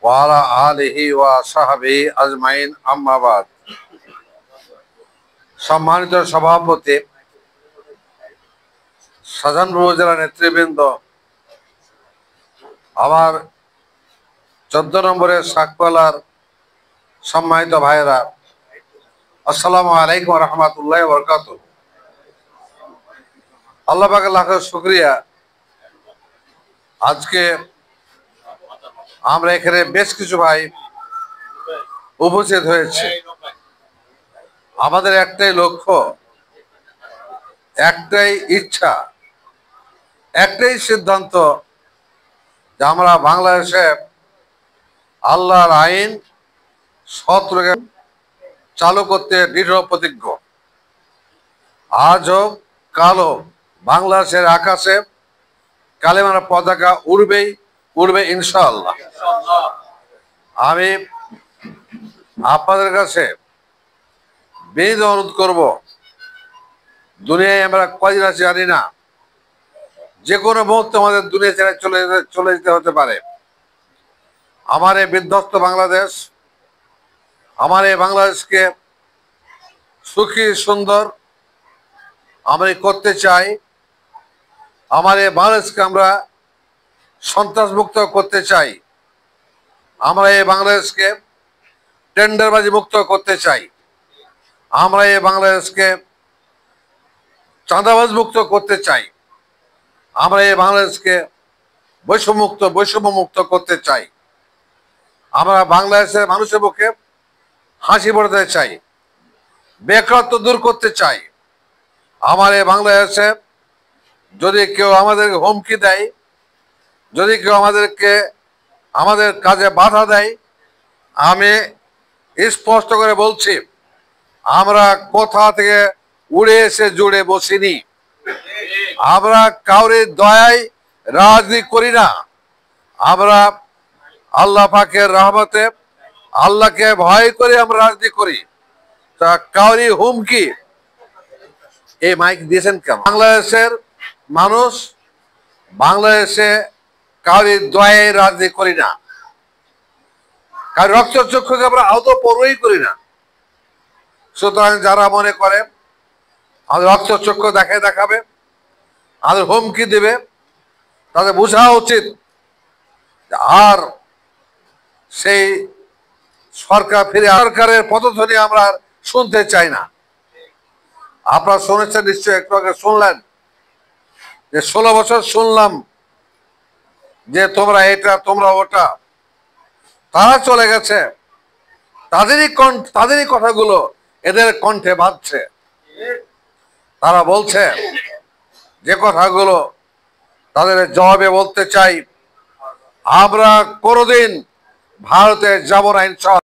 ওয়ালা আলিহি ওয়া সাহবিহি আজমাইন আম্মা বাদ। সম্মানিত সভাপতি, শাহজাহানপুর উপজেলা নেতৃবৃন্দ, আমার 14 নম্বরের শাকপালার সম্মানিত ভাইয়েরা, আসসালামু আলাইকুম রহমতুল্লাহ বরকাত। আল্লাহ পাকের লাখ শুকরিয়া, আজকে আমরা এখানে বেশ কিছু ভাই উপস্থিত হয়েছে। আমাদের একটাই লক্ষ্য, একটাই ইচ্ছা, একটাই সিদ্ধান্ত যে আমরা বাংলাদেশে আল্লাহর আইন সৎরূপে চালু করতে দৃঢ় প্রতিজ্ঞ। আজ হোক কাল হোক বাংলাদেশের আকাশে কালেমার পতাকা উড়বে ইনশাআল্লাহ। আমি আপনাদের কাছে বিনীত অনুরোধ করব, দুনিয়ায় আমরা কয়দিন আছি জানি না, যে কোনো মুহূর্তে আমাদের দুনিয়া ছেড়ে চলে যেতে হতে পারে। আমার এই বিধ্বস্ত বাংলাদেশ, আমার এই বাংলাদেশকে সুখী সুন্দর আমরা করতে চাই। আমার এই বাংলাদেশকে আমরা সন্ত্রাসমুক্ত করতে চাই। আমরা এই বাংলাদেশকে টেন্ডারবাজি মুক্ত করতে চাই। আমরা এই বাংলাদেশকে চাঁদাবাজ মুক্ত করতে চাই। আমরা এই বাংলাদেশকে বৈষম্য মুক্ত করতে চাই। আমরা বাংলাদেশের মানুষের মুখে হাসি ফোটাতে চাই, বেকারত্ব দূর করতে চাই। আমার এই বাংলাদেশে যদি কেউ আমাদেরকে হুমকি দেয়, যদি কেউ আমাদের কাজে বাধা দেয়, আমি স্পষ্ট করে বলছি, আমরা কোথা থেকে উড়ে এসে জুড়ে বসিনি। আমরা কাউরের দয়ায় রাজনীতি করি না। আমরা আল্লাহ পাকের রহমতে আল্লাহকে ভয় করে আমরা রাজনীতি করি। তা কাউরি হুমকি, এই মাইক দিয়েছেন কেন? বাংলাদেশের মানুষ, বাংলাদেশে কাউরির দয়ায় রাজনীতি করি না, কারণ রক্তচক্ষুকে আমরা আদৌ পরোয়াই করি না। সুতরাং যারা মনে করে আমাদের রক্তচক্ষু দেখাবে, আমাদের হুমকি দেবে, তাদের বোঝা উচিত আর সেই সরকারের পদধ্বনি আমরা শুনতে চাই না। আপনারা শুনেছেন নিশ্চয়ই, একটু আগে শুনলেন যে 16 বছর শুনলাম যে তোমরা এটা তোমরা ওটা। তারা চলে গেছে, তাদেরই কথাগুলো এদের কণ্ঠে বাজছে। তারা বলছে যে কথাগুলো, তাদের জবাবে বলতে চাই, আমরা কোনোদিন ভারতে যাব না ইনশাআল্লাহ।